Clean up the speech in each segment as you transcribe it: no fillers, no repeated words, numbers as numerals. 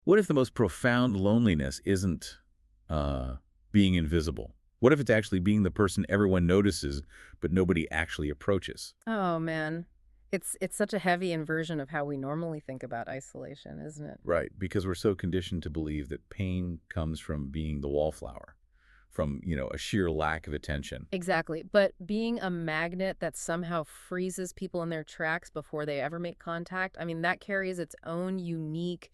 What if the most profound loneliness isn't being invisible? What if it's actually being the person everyone notices, but nobody actually approaches? Oh, man. It's such a heavy inversion of how we normally think about isolation, isn't it? Right, because we're so conditioned to believe that pain comes from being the wallflower, from, a sheer lack of attention. Exactly. But being a magnet that somehow freezes people in their tracks before they ever make contact, I mean, that carries its own unique,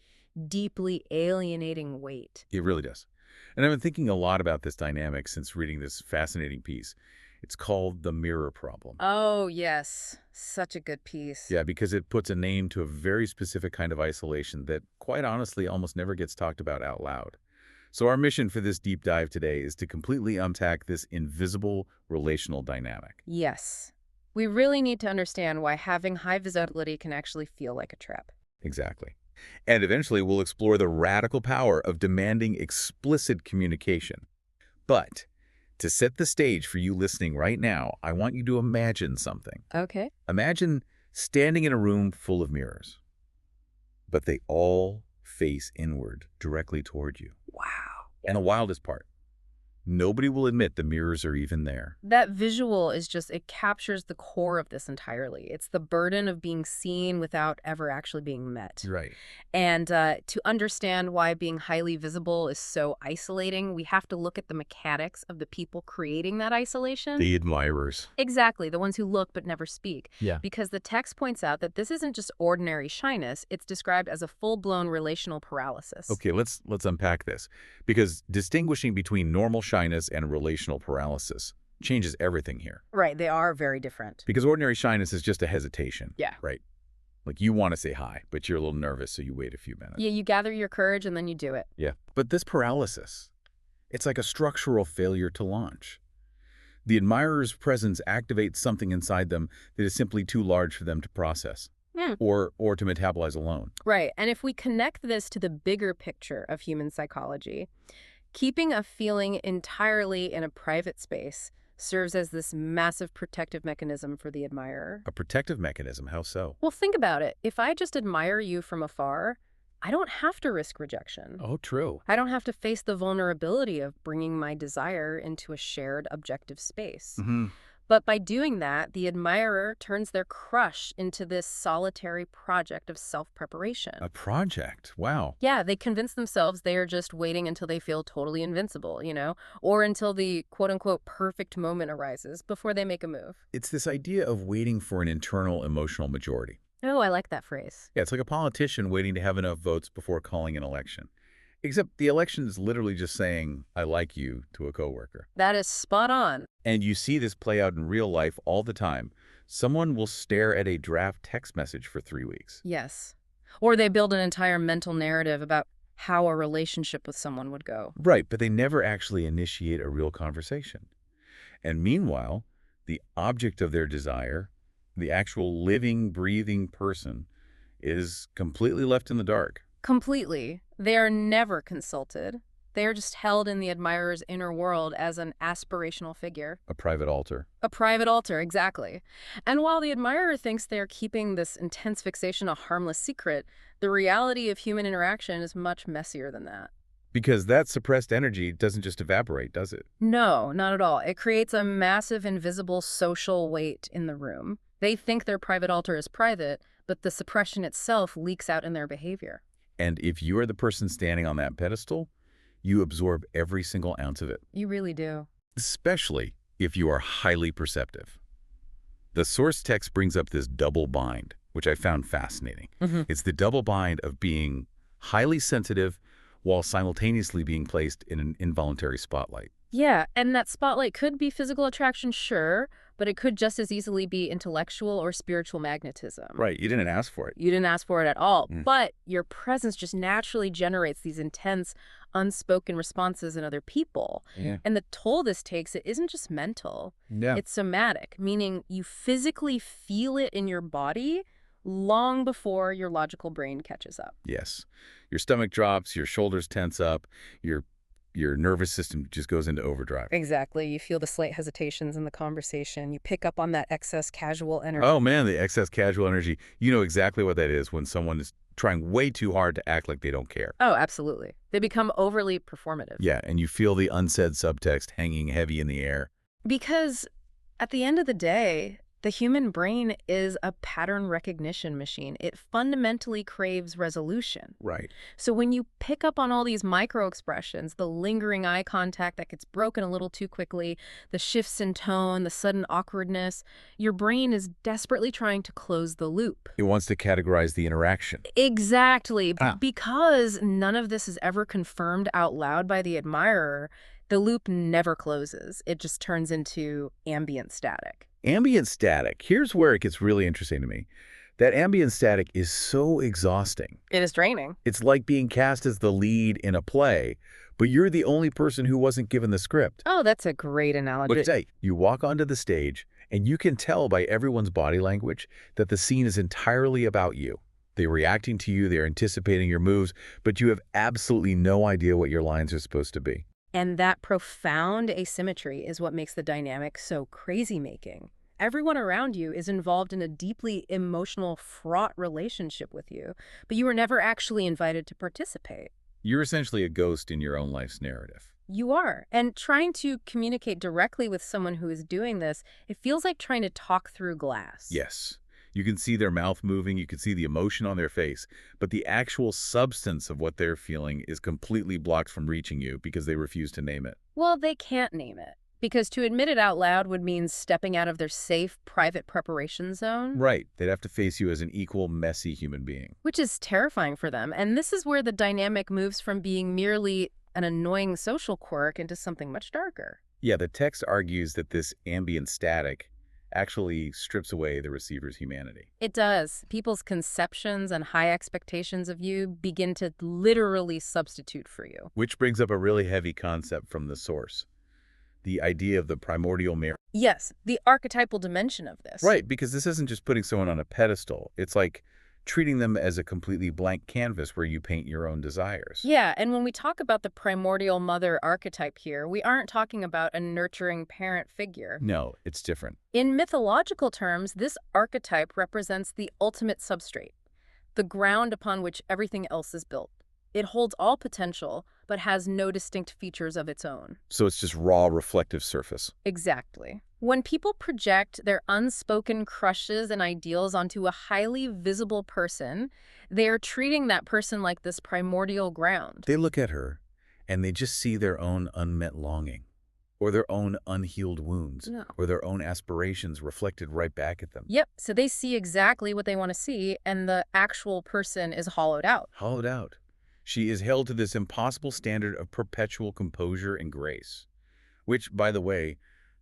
deeply alienating weight. It really does. And I've been thinking a lot about this dynamic since reading this fascinating piece. It's called The Mirror Problem. Oh, yes. Such a good piece. Yeah, because it puts a name to a very specific kind of isolation that, quite honestly, almost never gets talked about out loud. So our mission for this deep dive today is to completely unpack this invisible relational dynamic. Yes. We really need to understand why having high visibility can actually feel like a trap. Exactly. And eventually we'll explore the radical power of demanding explicit communication. But to set the stage for you listening right now, I want you to imagine something. Okay. Imagine standing in a room full of mirrors, but they all face inward, directly toward you. Wow. And the wildest part, nobody will admit the mirrors are even there. That visual is just, it captures the core of this entirely. It's the burden of being seen without ever actually being met. Right. And to understand why being highly visible is so isolating, we have to look at the mechanics of the people creating that isolation. The admirers. Exactly, the ones who look but never speak. Yeah. Because the text points out that this isn't just ordinary shyness, it's described as a full-blown relational paralysis. Okay, let's unpack this, because distinguishing between normal shyness and relational paralysis changes everything here. Right, they are very different. Because ordinary shyness is just a hesitation. Yeah. Right. Like you want to say hi, but you're a little nervous, so you wait a few minutes. Yeah, you gather your courage and then you do it. Yeah. But this paralysis, it's like a structural failure to launch. The admirer's presence activates something inside them that is simply too large for them to process. Or to metabolize alone. Right, and if we connect this to the bigger picture of human psychology, keeping a feeling entirely in a private space serves as this massive protective mechanism for the admirer. A protective mechanism, how so? Well, think about it. If I just admire you from afar, I don't have to risk rejection. Oh, true. I don't have to face the vulnerability of bringing my desire into a shared objective space. But by doing that, the admirer turns their crush into this solitary project of self-preparation. A project? Wow. Yeah, they convince themselves they are just waiting until they feel totally invincible, or until the quote-unquote perfect moment arises before they make a move. It's this idea of waiting for an internal emotional majority. Oh, I like that phrase. Yeah, it's like a politician waiting to have enough votes before calling an election. Except the election is literally just saying, I like you, to a coworker. That is spot on. And you see this play out in real life all the time. Someone will stare at a draft text message for 3 weeks. Yes. Or they build an entire mental narrative about how a relationship with someone would go. Right, but they never actually initiate a real conversation. And meanwhile, the object of their desire, the actual living, breathing person, is completely left in the dark. Completely. They are never consulted. They are just held in the admirer's inner world as an aspirational figure. A private altar. A private altar, exactly. And while the admirer thinks they are keeping this intense fixation a harmless secret, the reality of human interaction is much messier than that. Because that suppressed energy doesn't just evaporate, does it? No, not at all. It creates a massive invisible social weight in the room. They think their private altar is private, but the suppression itself leaks out in their behavior. And if you are the person standing on that pedestal, you absorb every single ounce of it. You really do. Especially if you are highly perceptive. The source text brings up this double bind, which I found fascinating. It's the double bind of being highly sensitive while simultaneously being placed in an involuntary spotlight. Yeah, and that spotlight could be physical attraction, sure, but it could just as easily be intellectual or spiritual magnetism. Right, you didn't ask for it. You didn't ask for it at all, but your presence just naturally generates these intense, unspoken responses in other people. Yeah. And the toll this takes, it isn't just mental. Yeah. It's somatic, meaning you physically feel it in your body long before your logical brain catches up. Yes. Your stomach drops, your shoulders tense up, your nervous system just goes into overdrive. Exactly. You feel the slight hesitations in the conversation. You pick up on that excess casual energy. Oh man, the excess casual energy. You know exactly what that is when someone is trying way too hard to act like they don't care. Oh, absolutely. They become overly performative. Yeah, and you feel the unsaid subtext hanging heavy in the air. Because at the end of the day, the human brain is a pattern recognition machine. It fundamentally craves resolution. Right. So when you pick up on all these micro expressions, the lingering eye contact that gets broken a little too quickly, the shifts in tone, the sudden awkwardness, your brain is desperately trying to close the loop. It wants to categorize the interaction. Exactly. Ah. Because none of this is ever confirmed out loud by the admirer, the loop never closes. It just turns into ambient static. Ambient static. Here's where it gets really interesting to me. That ambient static is so exhausting. It is draining. It's like being cast as the lead in a play, but you're the only person who wasn't given the script. Oh, that's a great analogy. But say, you walk onto the stage, and you can tell by everyone's body language that the scene is entirely about you. They're reacting to you, they're anticipating your moves, but you have absolutely no idea what your lines are supposed to be. And that profound asymmetry is what makes the dynamic so crazy-making. Everyone around you is involved in a deeply emotional, fraught relationship with you, but you were never actually invited to participate. You're essentially a ghost in your own life's narrative. You are. And trying to communicate directly with someone who is doing this, it feels like trying to talk through glass. Yes. You can see their mouth moving, you can see the emotion on their face, but the actual substance of what they're feeling is completely blocked from reaching you because they refuse to name it. Well, they can't name it, because to admit it out loud would mean stepping out of their safe, private preparation zone. Right. They'd have to face you as an equal, messy human being. Which is terrifying for them. And this is where the dynamic moves from being merely an annoying social quirk into something much darker. Yeah, the text argues that this ambient static actually strips away the receiver's humanity. It does. People's conceptions and high expectations of you begin to literally substitute for you. Which brings up a really heavy concept from the source. The idea of the primordial mirror. Yes, the archetypal dimension of this. Right, because this isn't just putting someone on a pedestal. It's like treating them as a completely blank canvas where you paint your own desires. Yeah, and when we talk about the primordial mother archetype here, we aren't talking about a nurturing parent figure. No, it's different. In mythological terms, this archetype represents the ultimate substrate, the ground upon which everything else is built. It holds all potential, but has no distinct features of its own. So it's just raw, reflective surface. Exactly. When people project their unspoken crushes and ideals onto a highly visible person, they are treating that person like this primordial ground. They look at her, and they just see their own unmet longing, or their own unhealed wounds, No. or their own aspirations reflected right back at them. Yep, so they see exactly what they want to see, and the actual person is hollowed out. Hollowed out. She is held to this impossible standard of perpetual composure and grace, which, by the way,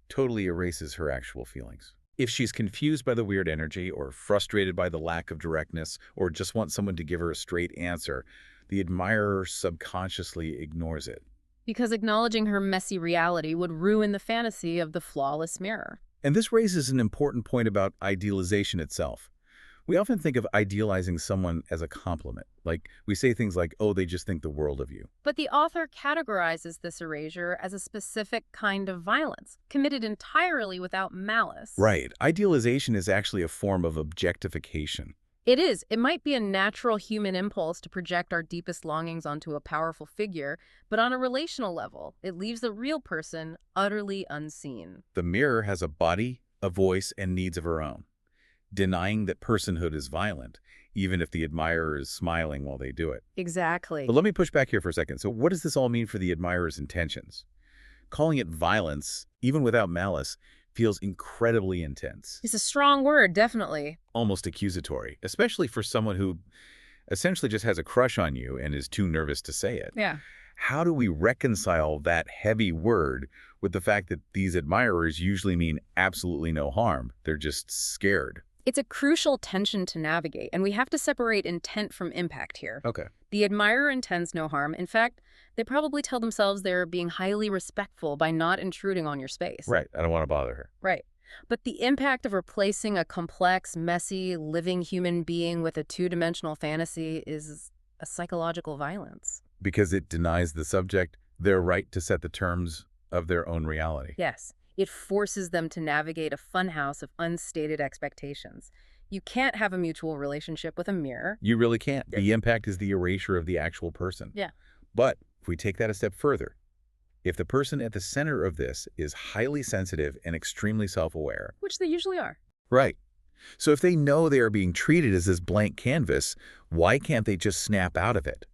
totally erases her actual feelings. If she's confused by the weird energy, or frustrated by the lack of directness, or just wants someone to give her a straight answer, the admirer subconsciously ignores it. Because acknowledging her messy reality would ruin the fantasy of the flawless mirror. And this raises an important point about idealization itself. We often think of idealizing someone as a compliment. Like, we say things like, oh, they just think the world of you. But the author categorizes this erasure as a specific kind of violence, committed entirely without malice. Right. Idealization is actually a form of objectification. It is. It might be a natural human impulse to project our deepest longings onto a powerful figure, but on a relational level, it leaves the real person utterly unseen. The mirror has a body, a voice, and needs of her own. Denying that personhood is violent, even if the admirer is smiling while they do it. Exactly. But let me push back here for a second. So what does this all mean for the admirer's intentions? Calling it violence, even without malice, feels incredibly intense. It's a strong word, definitely. Almost accusatory, especially for someone who essentially just has a crush on you and is too nervous to say it. Yeah. How do we reconcile that heavy word with the fact that these admirers usually mean absolutely no harm? They're just scared. It's a crucial tension to navigate, and we have to separate intent from impact here. Okay. The admirer intends no harm. In fact, they probably tell themselves they're being highly respectful by not intruding on your space. Right. I don't want to bother her. Right. But the impact of replacing a complex, messy, living human being with a two-dimensional fantasy is a psychological violence. Because it denies the subject their right to set the terms of their own reality. Yes. It forces them to navigate a funhouse of unstated expectations, You can't have a mutual relationship with a mirror. You really can't. The impact is the erasure of the actual person. Yeah. But if we take that a step further, if the person at the center of this is highly sensitive and extremely self-aware. Which they usually are. Right. So if they know they are being treated as this blank canvas, why can't they just snap out of it?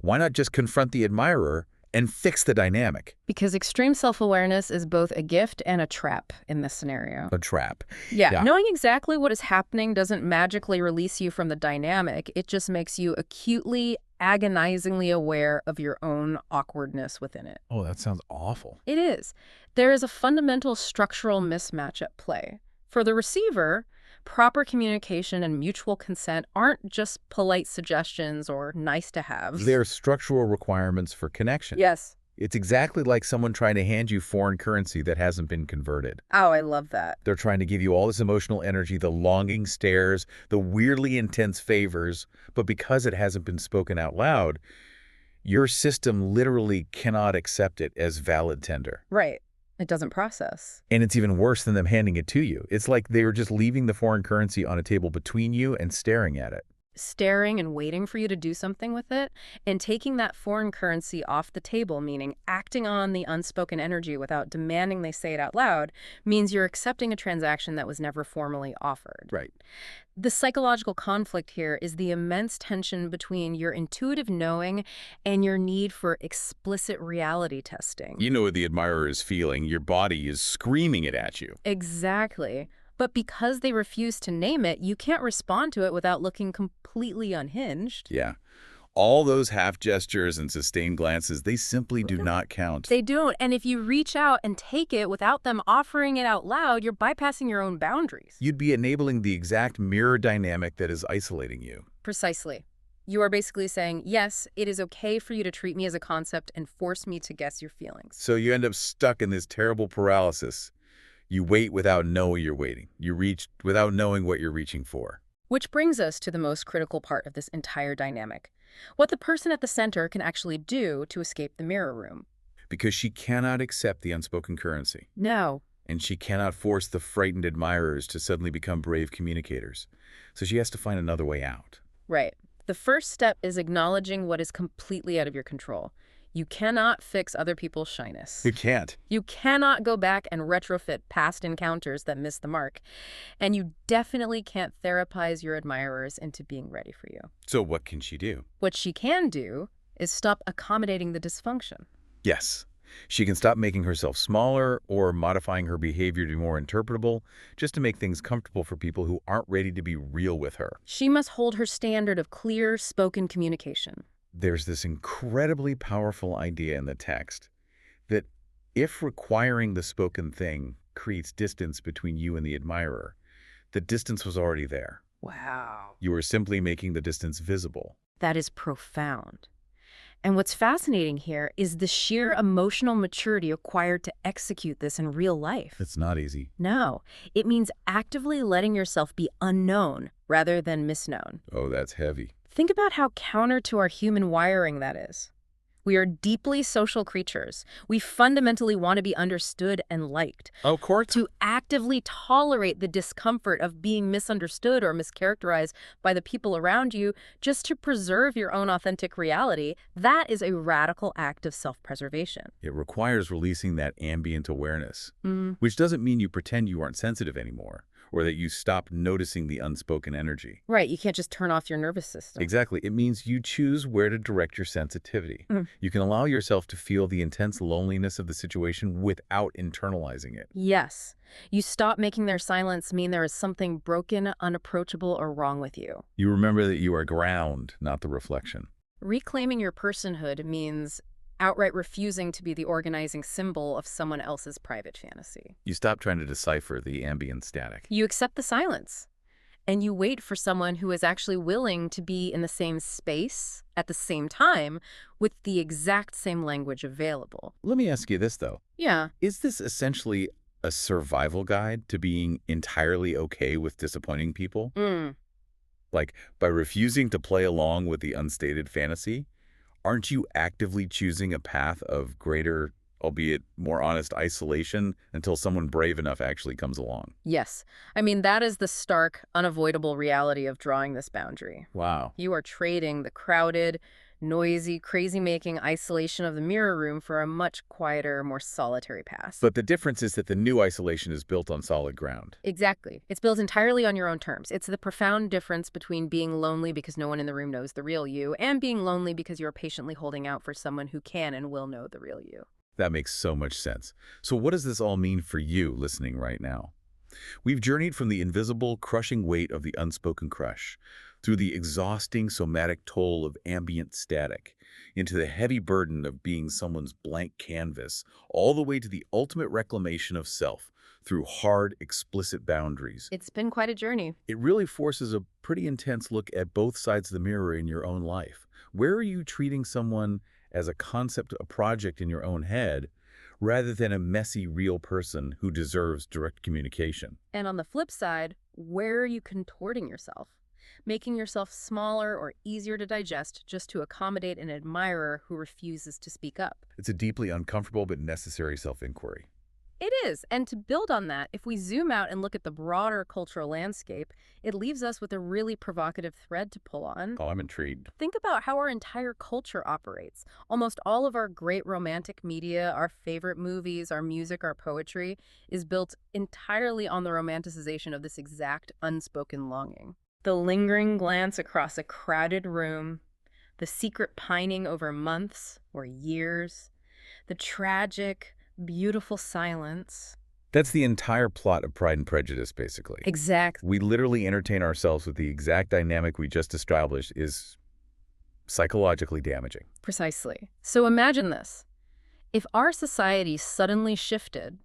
Why not just confront the admirer and fix the dynamic? Because extreme self-awareness is both a gift and a trap in this scenario. A trap. Yeah, knowing exactly what is happening doesn't magically release you from the dynamic. It just makes you acutely, agonizingly aware of your own awkwardness within it. Oh, that sounds awful. It is. There is a fundamental structural mismatch at play. For the receiver, proper communication and mutual consent aren't just polite suggestions or nice-to-haves. They're structural requirements for connection. Yes. It's exactly like someone trying to hand you foreign currency that hasn't been converted. Oh, I love that. They're trying to give you all this emotional energy, the longing stares, the weirdly intense favors, but because it hasn't been spoken out loud, your system literally cannot accept it as valid tender. Right. It doesn't process. And it's even worse than them handing it to you. It's like they were just leaving the foreign currency on a table between you and staring at it. Staring and waiting for you to do something with it, and taking that foreign currency off the table, meaning acting on the unspoken energy without demanding they say it out loud, means you're accepting a transaction that was never formally offered. Right. The psychological conflict here is the immense tension between your intuitive knowing and your need for explicit reality testing. You know what the admirer is feeling. Your body is screaming it at you. Exactly. But because they refuse to name it, you can't respond to it without looking completely unhinged. Yeah. All those half gestures and sustained glances, they simply do not count. They don't. And if you reach out and take it without them offering it out loud, you're bypassing your own boundaries. You'd be enabling the exact mirror dynamic that is isolating you. Precisely. You are basically saying, yes, it is okay for you to treat me as a concept and force me to guess your feelings. So you end up stuck in this terrible paralysis. You wait without knowing you're waiting. You reach without knowing what you're reaching for. Which brings us to the most critical part of this entire dynamic. What the person at the center can actually do to escape the mirror room. Because she cannot accept the unspoken currency. No. And she cannot force the frightened admirers to suddenly become brave communicators. So she has to find another way out. Right. The first step is acknowledging what is completely out of your control. You cannot fix other people's shyness. You can't. You cannot go back and retrofit past encounters that missed the mark. And you definitely can't therapize your admirers into being ready for you. So what can she do? What she can do is stop accommodating the dysfunction. Yes. She can stop making herself smaller or modifying her behavior to be more interpretable, just to make things comfortable for people who aren't ready to be real with her. She must hold her standard of clear, spoken communication. There's this incredibly powerful idea in the text that if requiring the spoken thing creates distance between you and the admirer, the distance was already there. Wow. You were simply making the distance visible. That is profound. And what's fascinating here is the sheer emotional maturity acquired to execute this in real life. It's not easy. No, it means actively letting yourself be unknown rather than misknown. Oh, that's heavy. Think about how counter to our human wiring that is. We are deeply social creatures. We fundamentally want to be understood and liked. Of course. To actively tolerate the discomfort of being misunderstood or mischaracterized by the people around you just to preserve your own authentic reality, that is a radical act of self-preservation. It requires releasing that ambient awareness, Mm. which doesn't mean you pretend you aren't sensitive anymore, or that you stop noticing the unspoken energy. Right, you can't just turn off your nervous system. Exactly. It means you choose where to direct your sensitivity. Mm. You can allow yourself to feel the intense loneliness of the situation without internalizing it. Yes, you stop making their silence mean there is something broken, unapproachable, or wrong with you. You remember that you are ground, not the reflection. Reclaiming your personhood means outright refusing to be the organizing symbol of someone else's private fantasy. You stop trying to decipher the ambient static. You accept the silence, and you wait for someone who is actually willing to be in the same space at the same time with the exact same language available. Let me ask you this, though. Yeah. Is this essentially a survival guide to being entirely okay with disappointing people? Like, by refusing to play along with the unstated fantasy, aren't you actively choosing a path of greater albeit more honest, isolation until someone brave enough actually comes along. Yes. I mean, that is the stark, unavoidable reality of drawing this boundary. Wow. You are trading the crowded, noisy, crazy-making isolation of the mirror room for a much quieter, more solitary path. But the difference is that the new isolation is built on solid ground. Exactly. It's built entirely on your own terms. It's the profound difference between being lonely because no one in the room knows the real you and being lonely because you're patiently holding out for someone who can and will know the real you. That makes so much sense. So what does this all mean for you listening right now? We've journeyed from the invisible, crushing weight of the unspoken crush, through the exhausting somatic toll of ambient static, into the heavy burden of being someone's blank canvas, all the way to the ultimate reclamation of self, through hard, explicit boundaries. It's been quite a journey. It really forces a pretty intense look at both sides of the mirror in your own life. Where are you treating someone as a concept, a project in your own head, rather than a messy, real person who deserves direct communication? And on the flip side, where are you contorting yourself? Making yourself smaller or easier to digest just to accommodate an admirer who refuses to speak up. It's a deeply uncomfortable but necessary self-inquiry. It is, and to build on that, if we zoom out and look at the broader cultural landscape, it leaves us with a really provocative thread to pull on. Oh, I'm intrigued. Think about how our entire culture operates. Almost all of our great romantic media, our favorite movies, our music, our poetry, is built entirely on the romanticization of this exact unspoken longing. The lingering glance across a crowded room, the secret pining over months or years, the tragic, beautiful silence. That's the entire plot of Pride and Prejudice, basically. Exactly. We literally entertain ourselves with the exact dynamic we just established is psychologically damaging. Precisely. So imagine this. If our society suddenly shifted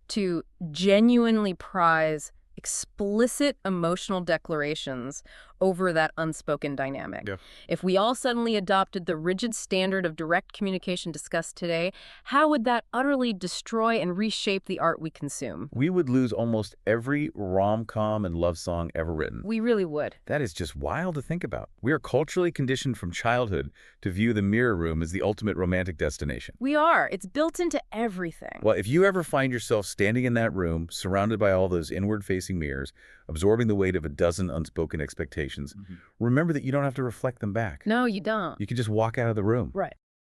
to genuinely prize explicit emotional declarations over that unspoken dynamic. Yeah. If we all suddenly adopted the rigid standard of direct communication discussed today, how would that utterly destroy and reshape the art we consume? We would lose almost every rom-com and love song ever written. We really would. That is just wild to think about. We are culturally conditioned from childhood to view the mirror room as the ultimate romantic destination. We are. It's built into everything. Well, if you ever find yourself standing in that room, surrounded by all those inward-facing mirrors, absorbing the weight of a dozen unspoken expectations, remember that you don't have to reflect them back. No, you don't. You can just walk out of the room. Right.